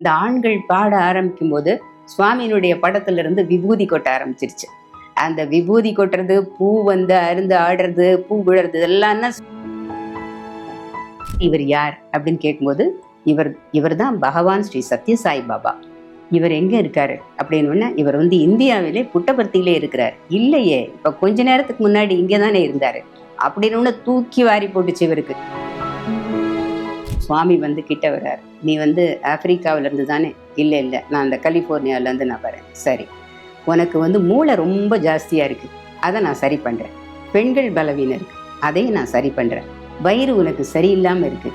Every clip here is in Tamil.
இந்த ஆண்கள் பாட ஆரம்பிக்கும் போது சுவாமியினுடைய படத்துல இருந்து விபூதி கொட்ட ஆரம்பிச்சிருச்சு. அந்த விபூதி கொட்டுறது, பூ வந்து அருந்து ஆடுறது, பூ விழுறது இதெல்லாம் தான். இவர் யார் அப்படின்னு கேட்கும்போது, இவர் தான் பகவான் ஸ்ரீ சத்யசாய் பாபா. இவர் எங்க இருக்காரு அப்படின்னு, இவர் வந்து இந்தியாவிலே புட்டபர்த்தியிலே இருக்கிறார். இல்லையே, இப்ப கொஞ்ச நேரத்துக்கு முன்னாடி இங்கதானே இருந்தாரு அப்படின்னு தூக்கி வாரி போட்டுச்சு இவருக்கு. சுவாமி வந்து கிட்ட வர்றாரு. நீ வந்து ஆப்பிரிக்காவில இருந்து தானே? இல்ல இல்ல, நான் அந்த கலிபோர்னியால இருந்து நான் வரேன். சரி, உனக்கு வந்து மூளை ரொம்ப ஜாஸ்தியா இருக்கு, அதை நான் சரி பண்றேன். பெண்கள் பலவீனம் இருக்கு, அதையும் நான் சரி பண்றேன். வயிறு உனக்கு சரியில்லாம இருக்கு.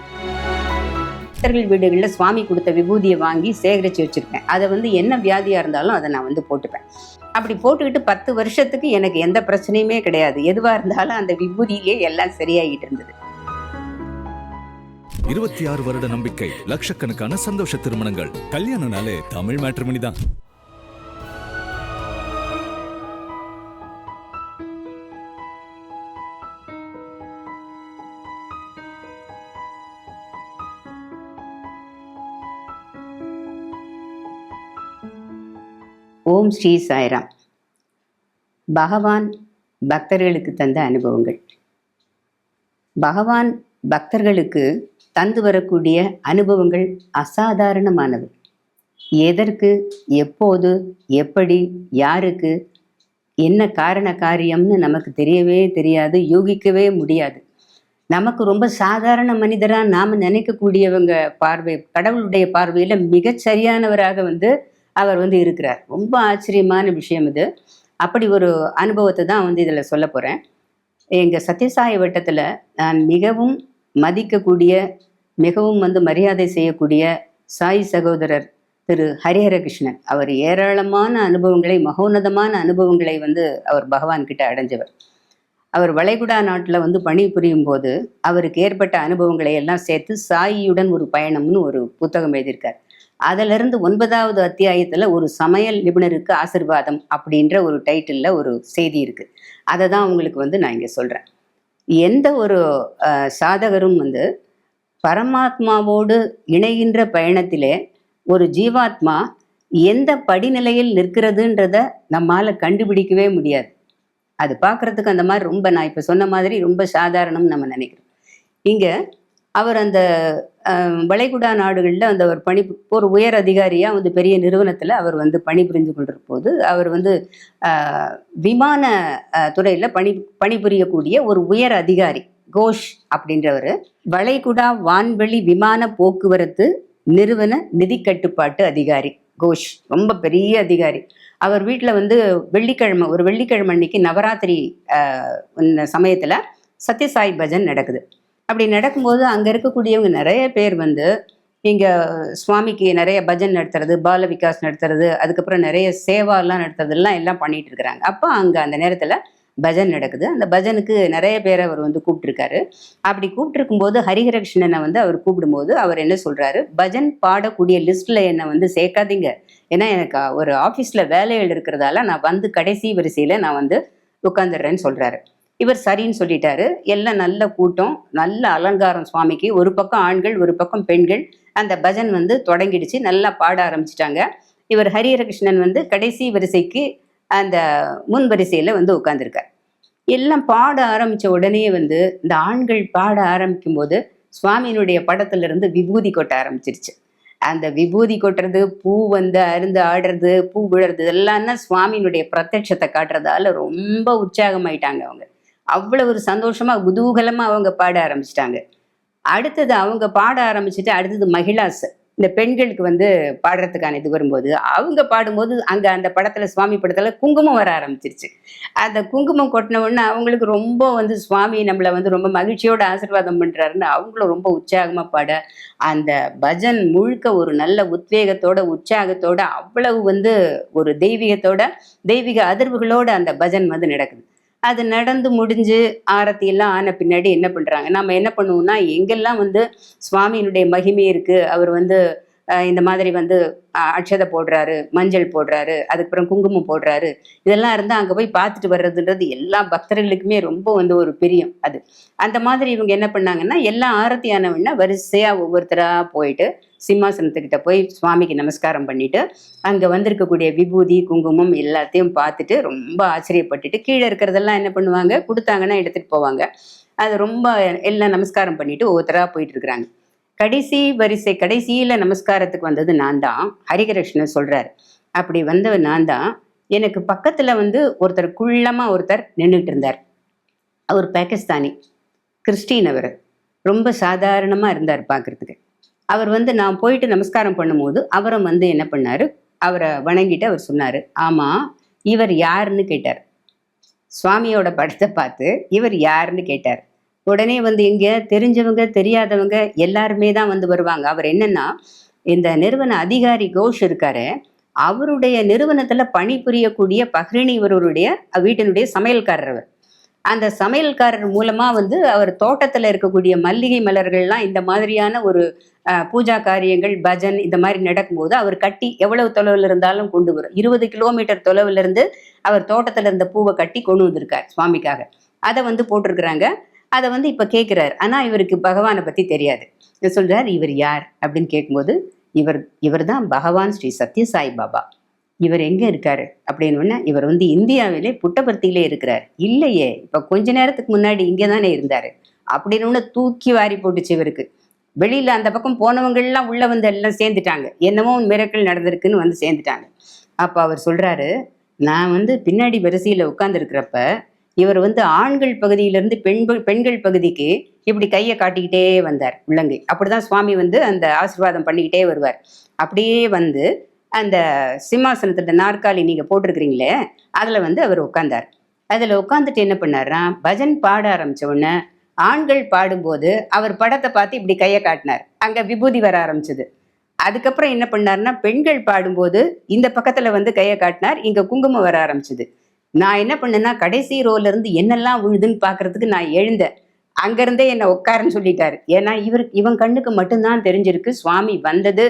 பக்தர்கள் வீடுகளில் சுவாமி கொடுத்த விபூதியை வாங்கி சேகரிச்சு வச்சிருக்கேன். அதை வந்து என்ன வியாதியா இருந்தாலும் அதை நான் வந்து போட்டுப்பேன். அப்படி போட்டுக்கிட்டு 10 வருஷத்துக்கு எனக்கு எந்த பிரச்சனையுமே கிடையாது. எதுவா இருந்தாலும் அந்த விபூதியிலே எல்லாம் சரியாகிட்டு இருந்தது. 26 வருட நம்பிக்கை, லட்சக்கணக்கான சந்தோஷ திருமணங்கள். கல்யாணம்னாலே தமிழ் மேட்ரிமோனி தான். ஓம் ஸ்ரீ சாய்ராம். பகவான் பக்தர்களுக்கு தந்த அனுபவங்கள். பகவான் பக்தர்களுக்கு தந்து வரக்கூடிய அனுபவங்கள் அசாதாரணமானது. எதற்கு, எப்போது, எப்படி, யாருக்கு, என்ன காரண காரியம்னு நமக்கு தெரியவே தெரியாது, யூகிக்கவே முடியாது. நமக்கு ரொம்ப சாதாரண மனிதராக நாம் நினைக்கக்கூடியவங்க கடவுளுடைய பார்வையில் மிகச்சரியானவராக வந்து அவர் வந்து இருக்கிறார். ரொம்ப ஆச்சரியமான விஷயம் இது. அப்படி ஒரு அனுபவத்தை தான் வந்து இதில் சொல்ல போகிறேன். எங்கள் சத்யசாய் வட்டத்தில் நான் மிகவும் மதிக்கக்கூடிய, மிகவும் வந்து மரியாதை செய்யக்கூடிய சாய் சகோதரர் திரு ஹரிஹரகிருஷ்ணன். அவர் ஏராளமான அனுபவங்களை, மகோன்னதமான அனுபவங்களை வந்து அவர் பகவான் கிட்ட அடைஞ்சவர். அவர் வளைகுடா நாட்டில் வந்து பணிபுரியும் போது அவருக்கு ஏற்பட்ட அனுபவங்களை எல்லாம் சேர்த்து சாயியுடன் ஒரு பயணம்னு ஒரு புத்தகம் எழுதியிருக்கார். அதிலிருந்து 9வது அத்தியாயத்தில் ஒரு சமையல் நிபுணருக்கு ஆசிர்வாதம் அப்படின்ற ஒரு டைட்டிலில் ஒரு செய்தி இருக்குது. அதை தான் உங்களுக்கு வந்து நான் இங்கே சொல்கிறேன். எந்த ஒரு சாதகரும் வந்து பரமாத்மாவோடு இணைகின்ற பயணத்திலே ஒரு ஜீவாத்மா எந்த படிநிலையில் நிற்கிறதுன்றத நம்மால் கண்டுபிடிக்கவே முடியாது. அது பார்க்குறதுக்கு அந்த மாதிரி ரொம்ப, நான் இப்போ சொன்ன மாதிரி ரொம்ப சாதாரணம்னு நம்ம நினைக்கிறோம். இங்கே அவர் அந்த வளைகுடா நாடுகளில் அந்த ஒரு உயர் அதிகாரியாக வந்து பெரிய நிறுவனத்தில் அவர் வந்து பணிபுரிந்து கொண்டிருக்கும் போது அவர் வந்து விமான துறையில் பணிபுரியக்கூடிய ஒரு உயர் அதிகாரி கோஷ் அப்படின்றவர், வளைகுடா வான்வெளி விமான போக்குவரத்து நிறுவன நிதி கட்டுப்பாட்டு அதிகாரி கோஷ், ரொம்ப பெரிய அதிகாரி. அவர் வீட்டில் வந்து ஒரு வெள்ளிக்கிழமை அன்னைக்கு நவராத்திரி சமயத்தில் சத்யசாய் பஜன் நடக்குது. அப்படி நடக்கும்போது அங்கே இருக்கக்கூடியவங்க நிறைய பேர் வந்து இங்கே சுவாமிக்கு நிறைய பஜன் நடத்துறது, பால விகாஸ் நடத்துறது, அதுக்கப்புறம் நிறைய சேவாலாம் நடத்துறதுலாம் எல்லாம் பண்ணிட்டு இருக்கிறாங்க. அப்போ அங்கே அந்த நேரத்தில் பஜன் நடக்குது. அந்த பஜனுக்கு நிறைய பேரை அவர் வந்து கூப்பிட்டுருக்காரு. அப்படி கூப்பிட்டுருக்கும்போது ஹரிஹரகிருஷ்ணனை வந்து அவர் கூப்பிடும்போது அவர் என்ன சொல்கிறாரு, பஜன் பாடக்கூடிய லிஸ்ட்டில் என்னை வந்து சேர்க்காதீங்க, ஏன்னா எனக்கு ஒரு ஆஃபீஸில் வேலைகள் இருக்கிறதால நான் வந்து கடைசி வரிசையில் நான் வந்து உட்காந்துடுறேன்னு சொல்கிறாரு. இவர் சரின்னு சொல்லிட்டாரு. எல்லாம் நல்ல கூட்டம், நல்ல அலங்காரம் சுவாமிக்கு. ஒரு பக்கம் ஆண்கள், ஒரு பக்கம் பெண்கள். அந்த பஜன் வந்து தொடங்கிடுச்சு, நல்லா பாட ஆரம்பிச்சிட்டாங்க. இவர் ஹரிஹரகிருஷ்ணன் வந்து கடைசி வரிசைக்கு அந்த முன் வரிசையில் வந்து உட்காந்துருக்கார். எல்லாம் பாட ஆரம்பித்த உடனே வந்து இந்த ஆண்கள் பாட ஆரம்பிக்கும் போது சுவாமியினுடைய படத்திலிருந்து விபூதி கொட்ட ஆரம்பிச்சிருச்சு. அந்த விபூதி கொட்டுறது, பூ வந்து அருந்து ஆடுறது, பூ விழுறது இதெல்லாம் தான் சுவாமியினுடைய பிரத்யட்சத்தை காட்டுறதால ரொம்ப உற்சாகமாயிட்டாங்க அவங்க. அவ்வளவு ஒரு சந்தோஷமா குதூகலமா அவங்க பாட ஆரம்பிச்சிட்டாங்க. அடுத்தது அவங்க பாட ஆரம்பிச்சுட்டு அடுத்தது மகிழாஸ், இந்த பெண்களுக்கு வந்து பாடுறதுக்கான இது வரும்போது அவங்க பாடும்போது அங்கே அந்த படத்தில், சுவாமி படத்தில் குங்குமம் வர ஆரம்பிச்சிருச்சு. அந்த குங்குமம் கொட்டின உடனே அவங்களுக்கு ரொம்ப வந்து சுவாமி நம்மளை வந்து ரொம்ப மகிழ்ச்சியோட ஆசீர்வாதம் பண்ணுறாருன்னு அவங்களும் ரொம்ப உற்சாகமாக பாட, அந்த பஜன் முழுக்க ஒரு நல்ல உத்வேகத்தோட, உற்சாகத்தோட, அவ்வளவு வந்து ஒரு தெய்வீக அதிர்வுகளோட அந்த பஜன் வந்து நடக்குது. அது நடந்து முடிஞ்சு ஆரத்தி எல்லாம் ஆன பின்னாடி என்ன பண்ணுறாங்க, நம்ம என்ன பண்ணுவோம்னா எங்கெல்லாம் வந்து சுவாமியினுடைய மகிமை இருக்குது, அவர் வந்து இந்த மாதிரி வந்து அட்சதை போடுறாரு, மஞ்சள் போடுறாரு, அதுக்கப்புறம் குங்குமம் போடுறாரு, இதெல்லாம் இருந்தால் அங்கே போய் பார்த்துட்டு வர்றதுன்றது எல்லா பக்தர்களுக்குமே ரொம்ப வந்து ஒரு பிரியம் அது. அந்த மாதிரி இவங்க என்ன பண்ணாங்கன்னா, எல்லாம் ஆரத்தி ஆனவுடனே வரிசையாக ஒவ்வொருத்தராக போயிட்டு சிம்மாசனத்துக்கிட்ட போய் சுவாமிக்கு நமஸ்காரம் பண்ணிட்டு அங்கே வந்திருக்கக்கூடிய விபூதி குங்குமம் எல்லாத்தையும் பார்த்துட்டு ரொம்ப ஆச்சரியப்பட்டுட்டு கீழே இருக்கிறதெல்லாம் என்ன பண்ணுவாங்க, கொடுத்தாங்கன்னா எடுத்துகிட்டு போவாங்க. அது ரொம்ப எல்லாம் நமஸ்காரம் பண்ணிட்டு ஒவ்வொருத்தராக போயிட்டு இருக்கிறாங்க. கடைசி வரிசை கடைசியில் நமஸ்காரத்துக்கு வந்தது நான் தான். ஹரிகிருஷ்ணன் சொல்கிறார், அப்படி வந்தவர் நான் தான். எனக்கு பக்கத்தில் வந்து ஒருத்தர் குள்ளமாக ஒருத்தர் நின்றுட்டு இருந்தார். அவர் பாகிஸ்தானி, கிறிஸ்டின். அவர் ரொம்ப சாதாரணமாக இருந்தார் பார்க்குறதுக்கு. அவர் வந்து நான் போயிட்டு நமஸ்காரம் பண்ணும்போது அவரும் வந்து என்ன பண்ணார், அவரை வணங்கிட்டு அவர் சொன்னார், ஆமாம் இவர் யாருன்னு கேட்டார். சுவாமியோட படத்தை பார்த்து இவர் யாருன்னு கேட்டார். உடனே வந்து இங்கே தெரிஞ்சவங்க தெரியாதவங்க எல்லாருமே தான் வந்து வருவாங்க. அவர் என்னன்னா, இந்த நிறுவன அதிகாரி கோஷ் இருக்காரு, அவருடைய நிறுவனத்தில் பணிபுரியக்கூடிய பஹ்ரினி இவருடைய வீட்டினுடைய சமையல்காரர். அவர் அந்த சமையல்காரர் மூலமாக வந்து அவர் தோட்டத்தில் இருக்கக்கூடிய மல்லிகை மலர்கள்லாம் இந்த மாதிரியான ஒரு பூஜா காரியங்கள் பஜன் இந்த மாதிரி நடக்கும்போது அவர் கட்டி எவ்வளவு தொலைவில் இருந்தாலும் கொண்டு வரும். 20 கிலோமீட்டர் தொலைவில் இருந்து அவர் தோட்டத்தில் இருந்த பூவை கட்டி கொண்டு வந்திருக்கார் சுவாமிக்காக. அதை வந்து போட்டிருக்கிறாங்க. அதை வந்து இப்போ கேட்குறாரு. ஆனால் இவருக்கு பகவானை பற்றி தெரியாது. சொல்கிறார், இவர் யார் அப்படின்னு கேட்கும்போது, இவர் தான் பகவான் ஸ்ரீ சத்யசாய் பாபா. இவர் எங்கே இருக்காரு அப்படின்னு, இவர் வந்து இந்தியாவிலே புட்டபர்த்தியிலே இருக்கிறார். இல்லையே, இப்போ கொஞ்ச நேரத்துக்கு முன்னாடி இங்கே தானே இருந்தார் அப்படின்னு தூக்கி வாரி போட்டுச்சு இவருக்கு. வெளியில் அந்த பக்கம் போனவங்கள்லாம் உள்ளே வந்து எல்லாம் சேர்ந்துட்டாங்க. என்னமோ மிரக்கல் நடந்திருக்குன்னு வந்து சேர்ந்துட்டாங்க. அப்போ அவர் சொல்கிறாரு, நான் வந்து பின்னாடி வரிசையில் உட்காந்துருக்கிறப்ப இவர் வந்து ஆண்கள் பகுதியிலேருந்து பெண்கள் பகுதிக்கு இப்படி கையை காட்டிக்கிட்டே வந்தார், உள்ளங்கை. அப்படிதான் சுவாமி வந்து அந்த ஆசீர்வாதம் பண்ணிக்கிட்டே வருவார். அப்படியே வந்து அந்த சிம்மாசனத்தில் நாற்காலி நீங்கள் போட்டிருக்கிறீங்களே அதில் வந்து அவர் உட்காந்தார். அதில் உட்காந்துட்டு என்ன பண்ணார்னா, பஜன் பாட ஆரம்பித்த உடனே ஆண்கள் பாடும்போது அவர் படத்தை பார்த்து இப்படி கையை காட்டினார். அங்கே விபூதி வர ஆரம்பிச்சது. அதுக்கப்புறம் என்ன பண்ணார்னா, பெண்கள் பாடும்போது இந்த பக்கத்தில் வந்து கையை காட்டினார். இங்கே குங்குமம் வர ஆரம்பிச்சது. நான் என்ன பண்ணேன்னா, கடைசி ரோல இருந்து என்னெல்லாம் விழுதுன்னு பார்க்கறதுக்கு நான் எழுந்தேன். அங்கேருந்தே என்னை உட்காருன்னு சொல்லிட்டாரு. ஏன்னா இவன் கண்ணுக்கு மட்டும்தான் தெரிஞ்சிருக்கு சுவாமி வந்தது,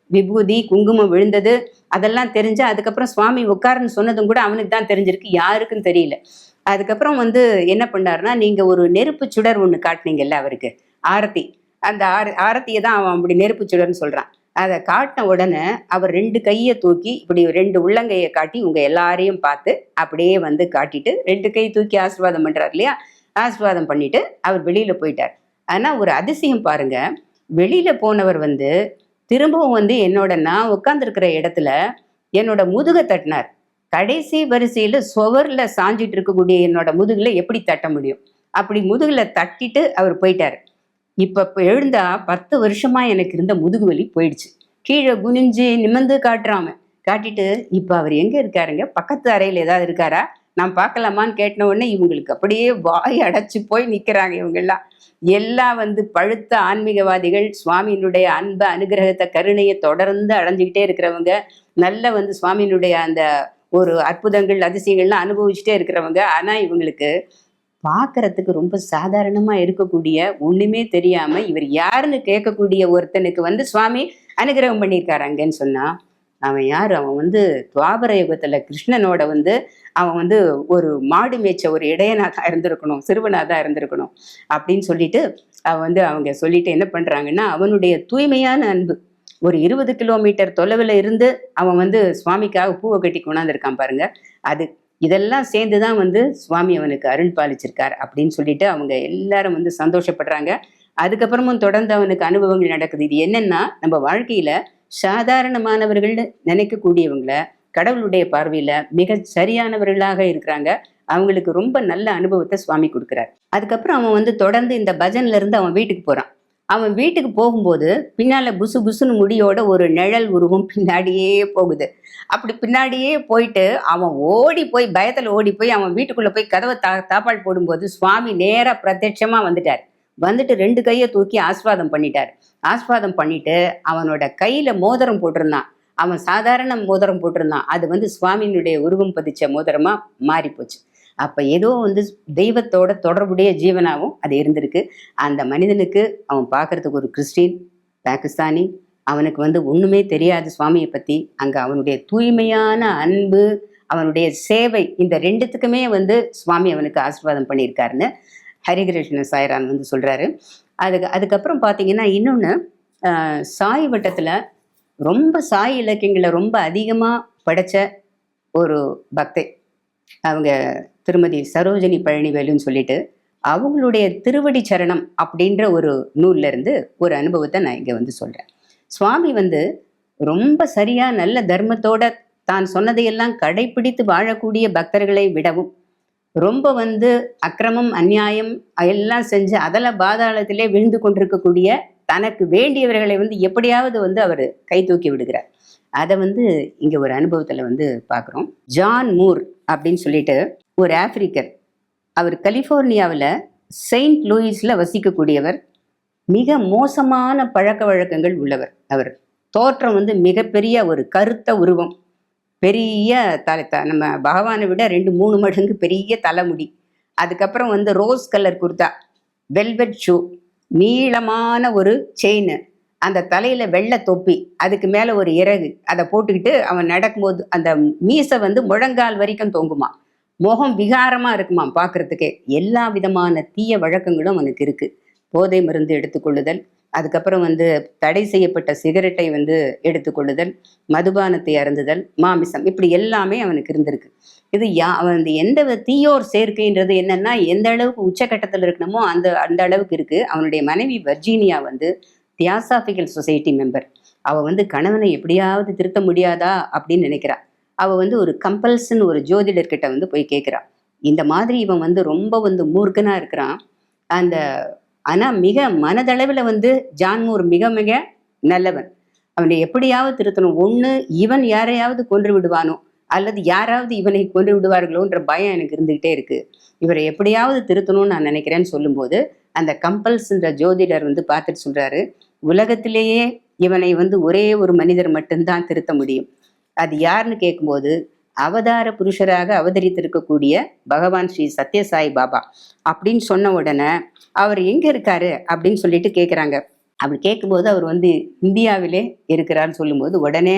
விபூதி குங்குமம் விழுந்தது அதெல்லாம் தெரிஞ்சு, அதுக்கப்புறம் சுவாமி உட்காருன்னு சொன்னதும் கூட அவனுக்கு தான் தெரிஞ்சிருக்கு, யாருக்கும் தெரியல. அதுக்கப்புறம் வந்து என்ன பண்ணாருன்னா, நீங்கள் ஒரு நெருப்பு சுடர் ஒன்று காட்டினீங்கல்ல அவருக்கு, ஆரத்தி. அந்த ஆரத்தியை தான் அவன் அப்படி நெருப்பு சுடர்னு சொல்கிறான். அதை காட்டின உடனே அவர் 2 கையை தூக்கி இப்படி 2 உள்ளங்கையை காட்டி உங்கள் எல்லாரையும் பார்த்து அப்படியே வந்து காட்டிட்டு 2 கை தூக்கி ஆசீர்வாதம் பண்ணுறார் இல்லையா, ஆசீர்வாதம் பண்ணிட்டு அவர் வெளியில் போயிட்டார். ஆனால் ஒரு அதிசயம் பாருங்க, வெளியில் போனவர் வந்து திரும்பவும் வந்து நான் உட்காந்துருக்கிற இடத்துல என்னோட முதுகை தட்டினார். கடைசி வரிசையில் சுவரில் சாஞ்சிட்டு இருக்கக்கூடிய என்னோட முதுகில் எப்படி தட்ட முடியும்? அப்படி முதுகில் தட்டிட்டு அவர் போயிட்டார். இப்போ எழுந்தா 10 வருஷமா எனக்கு இருந்த முதுகு வலி போயிடுச்சு. கீழே குனிஞ்சு நிமிர்ந்து காட்டிட்டு, இப்போ அவர் எங்கே இருக்காருங்க, பக்கத்து அறையில் ஏதாவது இருக்காரா, நான் பார்க்கலாமான்னு கேட்டின உடனே இவங்களுக்கு அப்படியே வாய் அடைச்சி போய் நிற்கிறாங்க. இவங்கெல்லாம் எல்லாம் வந்து பழுத்த ஆன்மீகவாதிகள், சுவாமியினுடைய அன்பை அனுகிரகத்தை கருணையை தொடர்ந்து அடைஞ்சிக்கிட்டே இருக்கிறவங்க, நல்ல வந்து சுவாமியினுடைய அந்த ஒரு அற்புதங்கள் அதிசயங்கள்லாம் அனுபவிச்சுட்டே இருக்கிறவங்க. ஆனால் இவங்களுக்கு பார்க்கறதுக்கு ரொம்ப சாதாரணமாக இருக்கக்கூடிய, ஒன்றுமே தெரியாமல் இவர் யாருன்னு கேட்கக்கூடிய ஒருத்தனுக்கு வந்து சுவாமி அனுகிரகம் பண்ணியிருக்காராங்கன்னு சொன்னால், அவன் யார்? அவன் வந்து துவாபர யுகத்தில் கிருஷ்ணனோட வந்து அவன் வந்து ஒரு மாடு மேய்ச்ச ஒரு இடையனாக தான் இருந்திருக்கணும், சிறுவனாக தான் இருந்திருக்கணும் அப்படின்னு சொல்லிட்டு அவன் வந்து அவங்க சொல்லிட்டு என்ன பண்ணுறாங்கன்னா, அவனுடைய தூய்மையான அன்பு ஒரு 20 கிலோமீட்டர் தொலைவில் இருந்து அவன் வந்து சுவாமிக்காக பூவை கட்டி கொண்டாந்துருக்கான் பாருங்க. அது இதெல்லாம் சேர்ந்து தான் வந்து சுவாமி அவனுக்கு அருள் பாலிச்சிருக்கார் அப்படின்னு சொல்லிட்டு அவங்க எல்லாரும் வந்து சந்தோஷப்படுறாங்க. அதுக்கப்புறமும் தொடர்ந்து அவனுக்கு அனுபவங்கள் நடக்குது. இது என்னன்னா, நம்ம வாழ்க்கையில சாதாரணமானவர்கள்னு நினைக்கக்கூடியவங்கள கடவுளுடைய பார்வையில மிக சரியானவர்களாக இருக்கிறாங்க. அவங்களுக்கு ரொம்ப நல்ல அனுபவத்தை சுவாமி கொடுக்குறார். அதுக்கப்புறம் அவன் வந்து தொடர்ந்து இந்த பஜன்ல இருந்து அவன் வீட்டுக்கு போறான். அவன் வீட்டுக்கு போகும்போது பின்னால புசு புசுன்னு முடியோட ஒரு நிழல் உருவம் பின்னாடியே போகுது. அப்படி பின்னாடியே போயிட்டு அவன் ஓடி போய் பயத்தில் ஓடி போய் அவன் வீட்டுக்குள்ளே போய் கதவை தாப்பால் போடும்போது சுவாமி நேராக பிரத்யட்சமாக வந்துட்டார். வந்துட்டு 2 கையை தூக்கி ஆசீர்வாதம் பண்ணிட்டார். ஆசீர்வாதம் பண்ணிட்டு அவனோட கையில் மோதிரம் போட்டிருந்தான். அவன் சாதாரண மோதிரம் போட்டிருந்தான். அது வந்து சுவாமியினுடைய உருவம் பதிச்ச மோதிரமாக மாறி போச்சு. அப்போ ஏதோ வந்து தெய்வத்தோட தொடர்புடைய ஜீவனாகவும் அது இருந்திருக்கு. அந்த மனிதனுக்கு அவன் பார்க்கறதுக்கு ஒரு கிறிஸ்டின், பாகிஸ்தானி, அவனுக்கு வந்து ஒண்ணுமே தெரியாது சுவாமியை பத்தி. அங்க அவனுடைய தூய்மையான அன்பு, அவனுடைய சேவை, இந்த ரெண்டுத்துக்குமே வந்து சுவாமி அவனுக்கு ஆசீர்வாதம் பண்ணியிருக்காருன்னு ஹரிகிருஷ்ண சாய்ராம் வந்து சொல்றாரு. அதுக்கப்புறம் பார்த்தீங்கன்னா இன்னொன்று, சாய் வட்டத்தில் ரொம்ப சாய் இலக்கியங்களை ரொம்ப அதிகமாக படித்த ஒரு பக்தை அவங்க திருமதி சரோஜினி பழனிவேலுன்னு சொல்லிட்டு, அவங்களுடைய திருவடி சரணம் அப்படின்ற ஒரு நூல்ல இருந்து ஒரு அனுபவத்தை நான் இங்கே வந்து சொல்கிறேன். சுவாமி வந்து ரொம்ப சரியா நல்ல தர்மத்தோட தான் சொன்னதையெல்லாம் கடைபிடித்து வாழக்கூடிய பக்தர்களை விடவும், ரொம்ப வந்து அக்கிரமம் அநியாயம் எல்லாம் செஞ்சு அதில் பாதாளத்திலே விழுந்து கொண்டிருக்கக்கூடிய தனக்கு வேண்டியவர்களை வந்து எப்படியாவது வந்து அவர் கை தூக்கி விடுகிறார். அதை வந்து இங்கே ஒரு அனுபவத்தில் வந்து பார்க்குறோம். ஜான் மூர் அப்படின்னு சொல்லிட்டு ஒரு ஆப்பிரிக்கர், அவர் கலிஃபோர்னியாவில் செயின்ட் லூயிஸில் வசிக்கக்கூடியவர். மிக மோசமான பழக்க வழக்கங்கள் உள்ளவர். அவர் தோற்றம் வந்து மிகப்பெரிய ஒரு கருத்த உருவம், பெரிய நம்ம பகவானை விட 2-3 மடங்கு பெரிய தலைமுடி, அதுக்கப்புறம் வந்து rose colour kurta, velvet shoe, நீளமான ஒரு செயின், அந்த தலையில வெள்ளை தொப்பி, அதுக்கு மேல ஒரு இறகு, அதை போட்டுக்கிட்டு அவன் நடக்கும்போது அந்த மீசை வந்து முழங்கால் வரைக்கும் தொங்குமா, முகம் விகாரமா இருக்குமா பார்க்கறதுக்கே. எல்லா விதமான தீய வழக்கங்களும் அவனுக்கு இருக்கு. போதை மருந்து எடுத்துக்கொள்ளுதல், அதுக்கப்புறம் வந்து தடை செய்யப்பட்ட சிகரெட்டை வந்து எடுத்துக்கொள்ளுதல், மதுபானத்தை அருந்துதல், மாமிசம், இப்படி எல்லாமே அவனுக்கு இருந்திருக்கு. இது அவன் எந்த தீயோர் சேர்க்கைன்றது என்னன்னா, எந்த அளவுக்கு உச்சக்கட்டத்தில் இருக்கணுமோ அந்த அளவுக்கு இருக்கு. அவனுடைய மனைவி வர்ஜீனியா வந்து தியாசாபிக்கல் சொசைட்டி மெம்பர். அவள் வந்து கணவனை எப்படியாவது திருத்த முடியாதா அப்படின்னு நினைக்கிறா. அவள் வந்து ஒரு கம்பல்சன் ஒரு ஜோதிடர்கிட்ட வந்து போய் கேட்குறா, இந்த மாதிரி இவன் வந்து ரொம்ப வந்து மூர்க்கனா இருக்கிறான், அந்த ஆனால் மிக மனதளவில் வந்து ஜான்மூர் மிக மிக நல்லவன், அவனை எப்படியாவது திருத்தணும். ஒன்று இவன் யாரையாவது கொன்று விடுவானோ அல்லது யாராவது இவனை கொன்று விடுவார்களோன்ற பயம் எனக்கு இருந்துகிட்டே இருக்கு, இவரை எப்படியாவது திருத்தணும்னு நான் நினைக்கிறேன்னு சொல்லும்போது, அந்த கம்பல்ஸ்ன்ற ஜோதிடர் வந்து பார்த்துட்டு சொல்றாரு, உலகத்திலேயே இவனை வந்து ஒரே ஒரு மனிதர் மட்டும்தான் திருத்த முடியும். அது யாருன்னு கேட்கும்போது, அவதார புருஷராக அவதரித்திருக்கக்கூடிய பகவான் ஸ்ரீ சத்யசாய் பாபா அப்படின்னு சொன்ன உடனே, அவர் எங்க இருக்காரு அப்படின்னு சொல்லிட்டு கேட்குறாங்க. அப்படி கேட்கும்போது அவர் வந்து இந்தியாவிலே இருக்கிறான்னு சொல்லும்போது உடனே